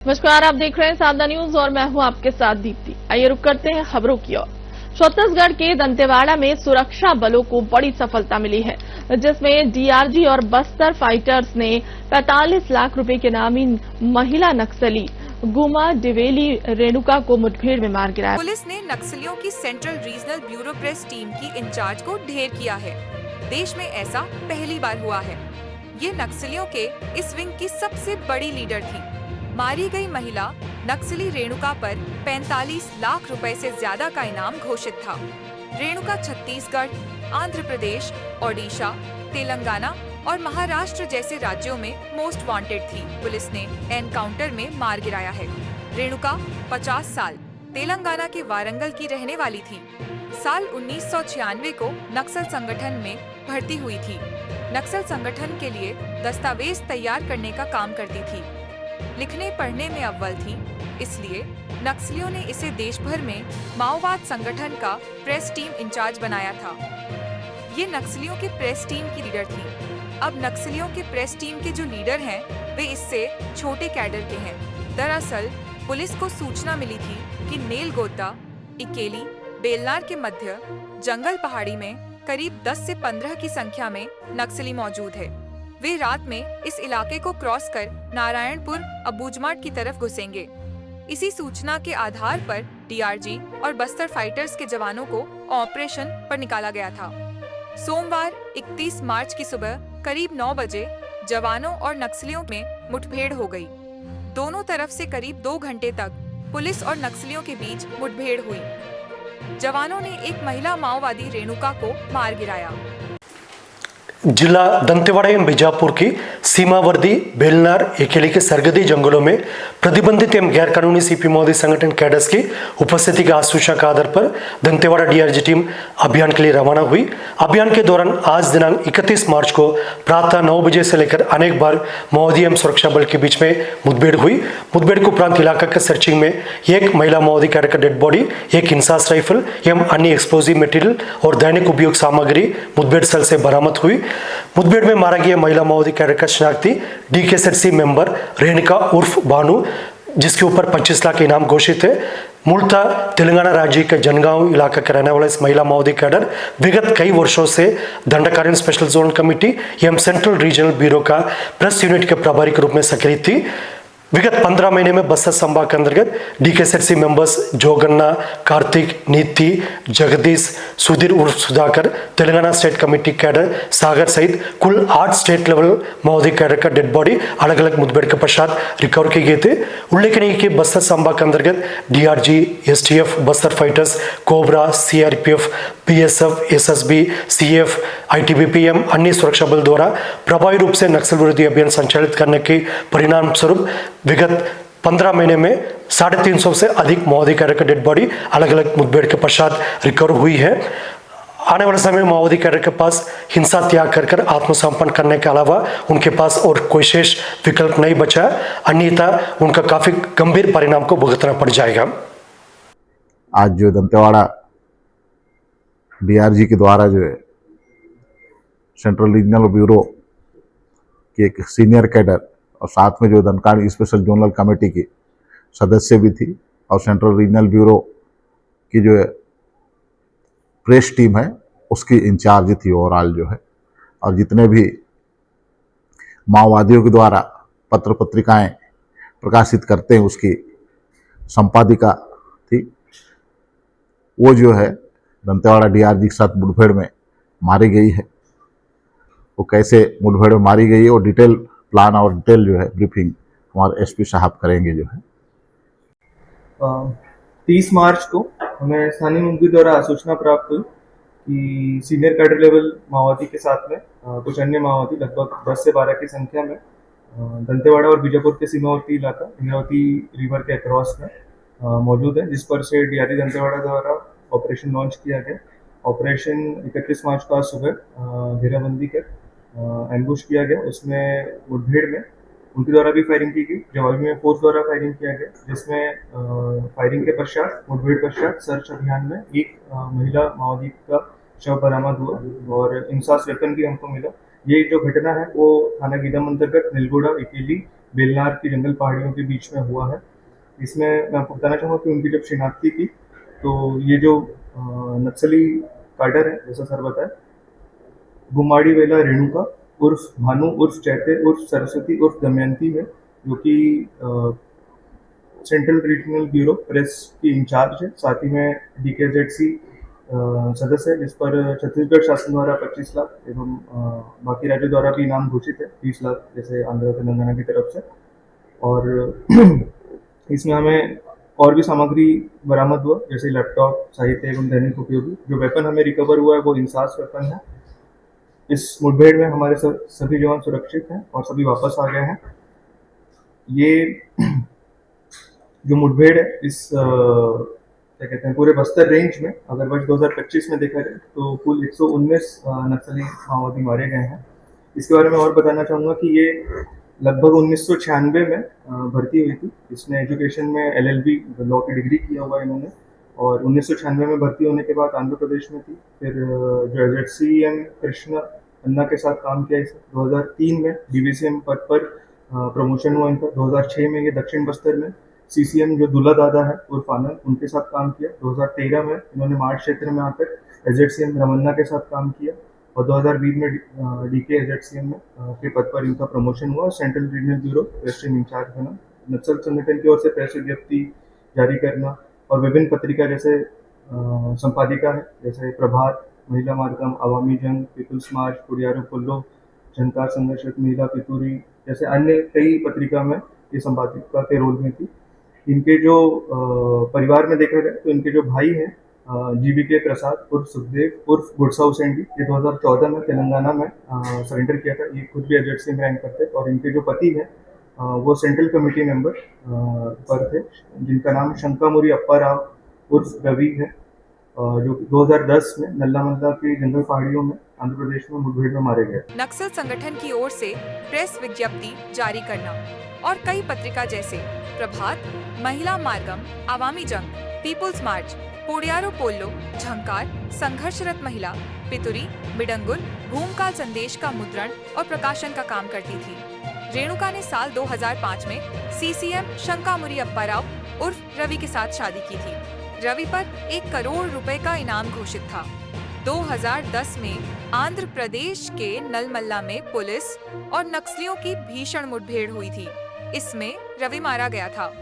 नमस्कार, आप देख रहे हैं सावधान न्यूज और मैं हूं आपके साथ दीप्ति। आइए रुक करते हैं खबरों की ओर। छत्तीसगढ़ के दंतेवाड़ा में सुरक्षा बलों को बड़ी सफलता मिली है, जिसमें डीआरजी और बस्तर फाइटर्स ने 45 लाख रुपए के नामी महिला नक्सली गुमा डिवेली रेणुका को मुठभेड़ में मार गिराया। पुलिस ने नक्सलियों की central regional bureau press team की इंचार्ज को ढेर किया है। देश में ऐसा पहली बार हुआ है। ये नक्सलियों के इस विंग की सबसे बड़ी लीडर थी। मारी गई महिला नक्सली रेणुका पर 45 लाख रुपए से ज्यादा का इनाम घोषित था। रेणुका छत्तीसगढ़, आंध्र प्रदेश, ओडिशा, तेलंगाना और महाराष्ट्र जैसे राज्यों में मोस्ट वांटेड थी। पुलिस ने एनकाउंटर में मार गिराया है। रेणुका 50 साल तेलंगाना के वारंगल की रहने वाली थी। साल 1996 को नक्सल संगठन में भर्ती हुई थी। नक्सल संगठन के लिए दस्तावेज तैयार करने का काम करती थी। लिखने पढ़ने में अव्वल थी, इसलिए नक्सलियों ने इसे देश भर में माओवाद संगठन का प्रेस टीम इंचार्ज बनाया था। ये नक्सलियों के प्रेस टीम की लीडर थी। अब नक्सलियों के प्रेस टीम के जो लीडर हैं, वे इससे छोटे कैडर के हैं। दरअसल पुलिस को सूचना मिली थी कि नेलगोता, इकेली, बेलनार के मध्य जंगल पहाड़ी में करीब 10 से 15 की संख्या में नक्सली मौजूद है। वे रात में इस इलाके को क्रॉस कर नारायणपुर अबूजमाट की तरफ घुसेंगे। इसी सूचना के आधार पर डीआरजी और बस्तर फाइटर्स के जवानों को ऑपरेशन पर निकाला गया था। सोमवार 31 मार्च की सुबह करीब 9 बजे जवानों और नक्सलियों में मुठभेड़ हो गई। दोनों तरफ से करीब 2 घंटे तक पुलिस और नक्सलियों के बीच मुठभेड़ हुई। जवानों ने एक महिला माओवादी रेणुका को मार गिराया। जिला दंतेवाड़ा एवं बीजापुर की सीमावर्ती बेलनार एकेली के सरहदी जंगलों में प्रतिबंधित एवं गैर कानूनी सीपी माओवादी संगठन कैडर्स की उपस्थिति के सूचना के आधार पर दंतेवाड़ा डीआरजी टीम अभियान के लिए रवाना हुई। अभियान के दौरान आज दिनांक 31 मार्च को प्रातः 9 बजे से लेकर अनेक बार माओवादी एवं सुरक्षा बल के बीच में मुठभेड़ हुई। मुठभेड़ के उपरांत इलाका के सर्चिंग में एक महिला माओवादी कैडर का डेड बॉडी, एक इंसास राइफल एवं अन्य एक्सप्लोजिव मटेरियल और दैनिक उपयोग सामग्री मुठभेड़ स्थल से बरामद हुई। मुठभेड़ में मारा गया महिला माओवादी कैडर का शनाख्ती डीकेएससी मेंबर रेणुका उर्फ बानू, जिसके ऊपर 25 लाख इनाम घोषित है। मूलतः तेलंगाना राज्य के जनगांव इलाका के रहने वाला इस महिला माओवादी कैडर विगत कई वर्षों से दंडकारण स्पेशल जोनल कमेटी एवं सेंट्रल रीजनल ब्यूरो का प्रेस यूनिट के प्रभारी के रूप में सक्रिय थी। विगत 15 महीने में बस्तर संभाग के अंतर्गत डीकेएससी मेंबर्स जोगन्ना, कार्तिक, नीति, जगदीश, सुधीर उर्फ Sudhakar, Telangana state committee cadre Sagar सहित कुल 8 स्टेट लेवल माओवादी कैडर का डेड बॉडी अलग अलग मुठभेड़ के पश्चात रिकवर किए गए थे। उल्लेखनीय कि बस्तर संभाग के अंतर्गत DRG, STF, Bastar fighters, cobra, CRPF, BSF, SSB, CF, ITBP एवं अन्य सुरक्षा बल द्वारा प्रभावी रूप से नक्सल विरोधी अभियान संचालित करने के परिणाम स्वरूप विगत 15 महीने में 350 से अधिक माओवादी कैडर का डेड बॉडी अलग अलग मुठभेड़ के पश्चात रिकवर हुई है। आने वाले समय में माओवादी कैडर के पास हिंसा त्याग कर आत्मसमर्पण करने के अलावा उनके पास और कोई शेष विकल्प नहीं बचा, अन्यथा उनका काफी गंभीर परिणाम को भुगतना पड़ जाएगा। आज जो दंतेवाड़ा डीआरजी के द्वारा जो है सेंट्रल रीजनल ब्यूरो की एक सीनियर कैडर और साथ में जो दंडकारण स्पेशल जोनल कमेटी की सदस्य भी थी और सेंट्रल रीजनल ब्यूरो की जो है प्रेस टीम है उसकी इंचार्ज थी ओवरऑल जो है, और जितने भी माओवादियों के द्वारा पत्र पत्रिकाएं प्रकाशित करते हैं उसकी संपादिका थी। वो जो है दंतेवाड़ा डीआरजी के साथ मुठभेड़ में मारी गई है। वो कैसे मुठभेड़ में मारी गई है और डिटेल प्लान और डिटेल जो है ब्रीफिंग हमारे एसपी साहब करेंगे। जो है 30 मार्च को हमें स्थानीय मुखबिर द्वारा सूचना प्राप्त हुई कि सीनियर कैडर लेवल माओवादी के साथ में कुछ अन्य माओवादी लगभग 10 से 12 की संख्या में दंतेवाड़ा और बीजापुर के सीमावर्ती इलाका इंद्रावती रिवर के अक्रॉस में मौजूद है, जिस पर से डीआरजी दंतेवाड़ा द्वारा ऑपरेशन लॉन्च किया गया। ऑपरेशन 31 मार्च को सुबह घेराबंदी कर एम्बुश किया गया। उसमें मुठभेड़ में उनके द्वारा भी फायरिंग की गई, जवाबी में फोर्स द्वारा फायरिंग किया गया, जिसमें फायरिंग के पश्चात मुठभेड़ पश्चात सर्च अभियान में एक महिला माओवादी का शव बरामद हुआ और इंसास वेपन भी हमको मिला। ये जो घटना है वो थाना गीदम अंतर्गत नीलगोड़ा, इकेली बेलनार की जंगल पहाड़ियों के बीच में हुआ है। इसमें मैं आपको बताना चाहूँगा कि उनकी जब शिनाख्ती की तो ये जो नक्सली काडर है, जैसा सर बताया, गुम्माड़ी वेला रेणुका उर्फ भानु उर्फ चैते उर्फ सरस्वती उर्फ दमयंती है, जो कि सेंट्रल रीजनल ब्यूरो प्रेस की इंचार्ज है। साथ ही में DKZC सदस्य है, जिस पर छत्तीसगढ़ शासन द्वारा 25 लाख एवं बाकी राज्यों द्वारा भी इनाम घोषित है 30 लाख, जैसे आंध्र तेलंगाना की तरफ से। और इसमें हमें और भी सामग्री बरामद हुआ, जैसे लैपटॉप, साहित्य एवं दैनिक उपयोगी। जो वेपन हमें रिकवर हुआ है वो इंसास वेपन है। इस मुठभेड़ में हमारे सभी जवान सुरक्षित हैं और सभी वापस आ गए हैं। ये जो मुठभेड़ है इस क्या कहते हैं पूरे बस्तर रेंज में, अगर वर्ष 2025 में देखा जाए तो कुल 119 नक्सली माओवादी मारे गए हैं। इसके बारे में और बताना चाहूँगा कि ये लगभग 1996 में भर्ती हुई थी। इसने एजुकेशन में LLB लॉ की डिग्री किया हुआ इन्होंने, और 1996 में भर्ती होने के बाद आंध्र प्रदेश में थी। फिर जो ZCM कृष्ण अन्ना के साथ काम किया इसे। 2003 में DVCM पद पर प्रमोशन हुआ इनका। 2006 में ये दक्षिण बस्तर में CCM जो दुल्ला दादा है उर्फ आनंद, उनके साथ काम किया। 2013 में इन्होंने मार्च क्षेत्र में आकर ZCM रमन्ना के साथ काम किया, और 2020 में DKZCM में के पद पर इनका प्रमोशन हुआ। Central regional bureau press team incharge बना। नक्सल संगठन की ओर से प्रेस विज्ञप्ति जारी करना और विभिन्न पत्रिका जैसे संपादिका है, जैसे प्रभात, महिला मार्गम, अवामी जंग, पीपुल्स मार्च, पुडियारो पुल्लो, झंकार संघर्ष, महिला पितूरी जैसे अन्य कई पत्रिका में ये संपादिका के रोल में थी। इनके जो परिवार में देखा जाए तो इनके जो भाई हैं GBK प्रसाद उर्फ सुखदेव उर्फ गुड़सा हुसैन, ये 2014 में तेलंगाना में सरेंडर किया था। ये खुद भी ZCM रैंक पर थे, और इनके जो पति हैं वो सेंट्रल कमेटी मेंबर पर थे, जिनका नाम शंकामुरी अप्पा राव उर्फ रवि है, जो 2010 में नल्ला मल्ला की जंगल पहाड़ियों में आंध्र प्रदेश में मुठभेड़ में मारे गए। नक्सल संगठन की ओर से प्रेस विज्ञप्ति जारी करना और कई पत्रिका जैसे प्रभात, महिला मार्गम, अवामी जंग, पीपुल्स मार्च, पोडियारो पोल्लो, झंकार, संघर्षरत महिला, पितुरी, मिडंगुल, भूमकाल संदेश का मुद्रण और प्रकाशन का काम करती थी। रेणुका ने साल 2005 में CCM शंकामुरी अप्पा राव उर्फ रवि के साथ शादी की थी। रवि पर 1 करोड़ रुपए का इनाम घोषित था। 2010 में आंध्र प्रदेश के नलमल्ला में पुलिस और नक्सलियों की भीषण मुठभेड़ हुई थी। इसमें रवि मारा गया था।